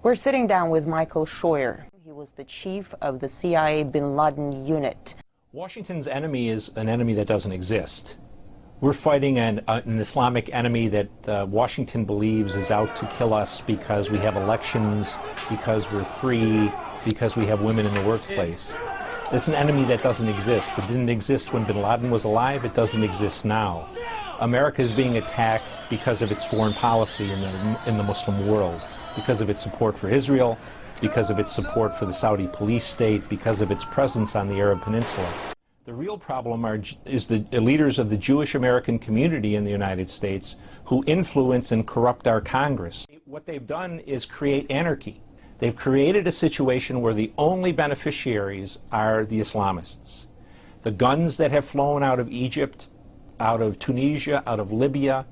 We're sitting down with Michael Scheuer. He was the chief of the CIA bin Laden unit. Washington's enemy is an enemy that doesn't exist. We're fighting an Islamic enemy that Washington believes is out to kill us because we have elections, because we're free, because we have women in the workplace. It's an enemy that doesn't exist. It didn't exist when bin Laden was alive. It doesn't exist now. America is being attacked because of its foreign policy in the Muslim world, because of its support for Israel, because of its support for the Saudi police state, because of its presence on the Arab Peninsula. The real problem is the leaders of the Jewish American community in the United States who influence and corrupt our Congress. What they've done is create anarchy. They've created a situation where the only beneficiaries are the Islamists. The guns that have flown out of Egypt, out of Tunisia, out of Libya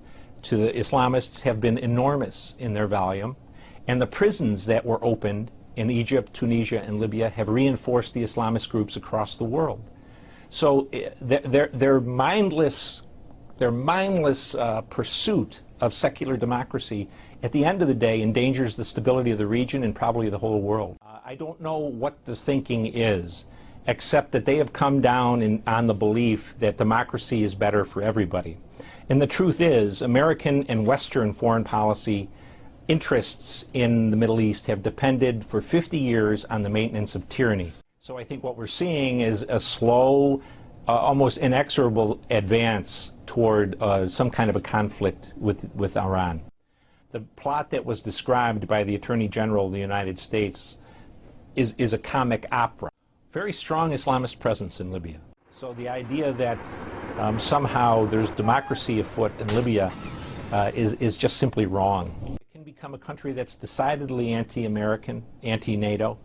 to the Islamists have been enormous in their volume. And the prisons that were opened in Egypt, Tunisia, and Libya have reinforced the Islamist groups across the world. So their mindless pursuit of secular democracy, at the end of the day, endangers the stability of the region and probably the whole world. I don't know what the thinking is, except that they have come down on the belief that democracy is better for everybody. And the truth is, American and Western foreign policy interests in the Middle East have depended for 50 years on the maintenance of tyranny. So I think what we're seeing is a slow, almost inexorable advance toward some kind of a conflict with Iran. The plot that was described by the Attorney General of the United States is a comic opera. Very strong Islamist presence in Libya. So the idea that somehow there's democracy afoot in Libya is just simply wrong. Become a country that's decidedly anti-American, anti-NATO.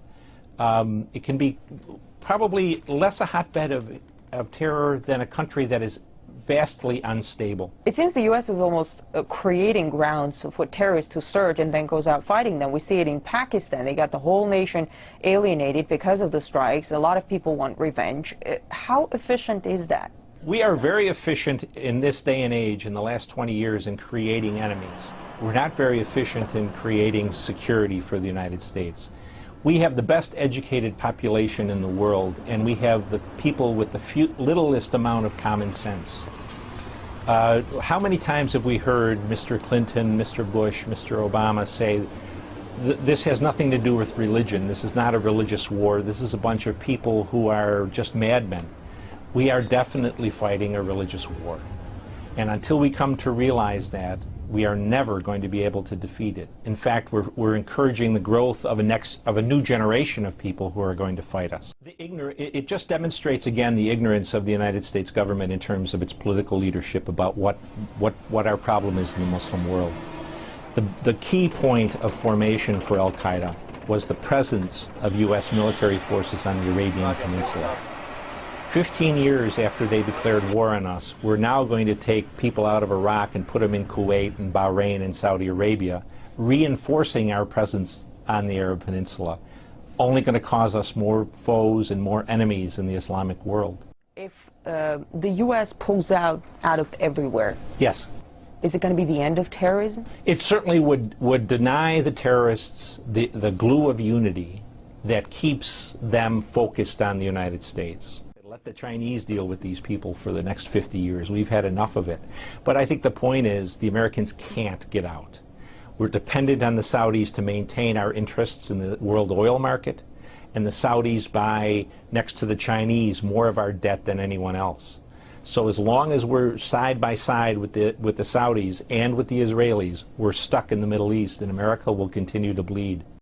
It can be probably less a hotbed of terror than a country that is vastly unstable. It seems the U.S. is almost creating grounds for terrorists to surge and then goes out fighting them. We see it in Pakistan. They got the whole nation alienated because of the strikes. A lot of people want revenge. How efficient is that? We are very efficient in this day and age, in the last 20 years, in creating enemies. We're not very efficient in creating security for the United States. We have the best educated population in the world, and we have the people with the littlest amount of common sense. How many times have we heard Mr. Clinton, Mr. Bush, Mr. Obama say, this has nothing to do with religion, this is not a religious war, this is a bunch of people who are just madmen. We are definitely fighting a religious war. And until we come to realize that, we are never going to be able to defeat it. In fact, we're encouraging the growth of a new generation of people who are going to fight us. It just demonstrates again the ignorance of the United States government in terms of its political leadership about what our problem is in the Muslim world. The key point of formation for Al-Qaeda was the presence of U.S. military forces on the Arabian Peninsula. 15 years after they declared war on us, we're now going to take people out of Iraq and put them in Kuwait and Bahrain and Saudi Arabia, reinforcing our presence on the Arab Peninsula, only going to cause us more foes and more enemies in the Islamic world. If the U.S. pulls out of everywhere, yes. Is it going to be the end of terrorism? It certainly would deny the terrorists the glue of unity that keeps them focused on the United States. Let the Chinese deal with these people for the next 50 years. We've had enough of it. But I think the point is the Americans can't get out. We're dependent on the Saudis to maintain our interests in the world oil market, and the Saudis buy, next to the Chinese, more of our debt than anyone else. So as long as we're side by side with the Saudis and with the Israelis, we're stuck in the Middle East, and America will continue to bleed.